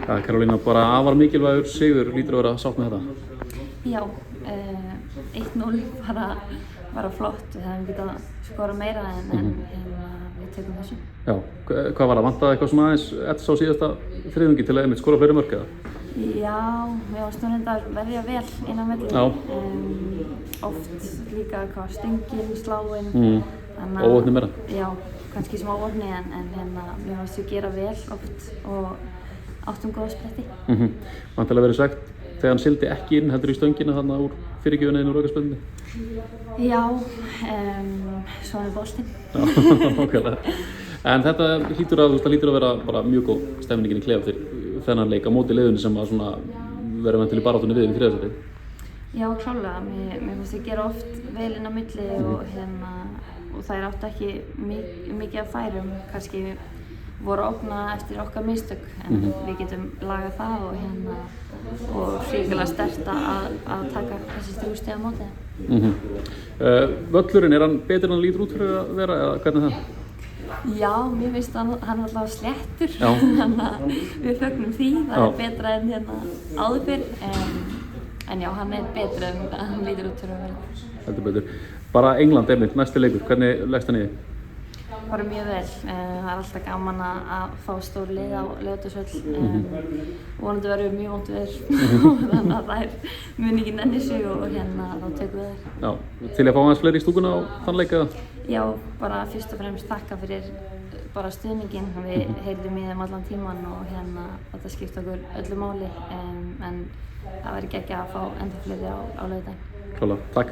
Ja, Karolína, bara afar mikilvægur sigur lítur að vera sátt með þetta. Já, 1-0 bara flott, við hefum getað skorað meira en við tökum þessu. Já, hvað var það? Vantaði eitthvað svona aðeins eftir á síðasta þriðjungi til að einmitt skora fleiri mörk eða? Já, við varum stundar verja vel inn á milli. Oft líka stöngin, sláin. Óvopni meira? Já, kannski smá óvopni en við varst við gera vel oft og áttum góða spretti. Vantilega verið sagt þegar hann sigldi ekki inn heldur í stöngina þarna úr fyrirgjöfinni inn úr aukaspyrnunni? Já, svona boltinn. Já, okkarlega. En þetta hlýtur að vera bara mjög góð stemningin í klefa til þennan leik á móti liðunni sem að svona verður ventil í baráttunni við í þriðja sæti. Já, klálega. Mér finnst við gera oft vel inn á milli og þær áttu ekki mikið að færum. Kannski voru ógna eftir okkar mistök en við getum lagað það og hrikalega sterkt að taka þessi 3 stig á móti. Völlurinn, hann betur en hann lítur út fyrir að vera eða hvernig er það? Já, mér finnst hann alltaf sléttur, þannig að við fögnum því, það er betra en áður fyrr, en já, hann er betur en hann lítur út fyrir að vera. Heldur betur. Bara England einmitt, næsti leikur, hvernig leggst hann í þig? Bara mjög vel, það er alltaf gaman að fá stór lið á Laugardalsvöll, vonandi verður mjög vont veður, þannig að þær mun ekki nenni sig og þá tökum við þær. Já, til að fá aðeins fleiri í stúkuna á þann leik eða? Já, bara fyrst og fremst þakka fyrir bara stuðninginn, við heyrðum í þeim allan tíman og þetta skipti okkur öllu máli, en það verður geggjað að fá enda fleiri á laugardaginn. Klálega, takk.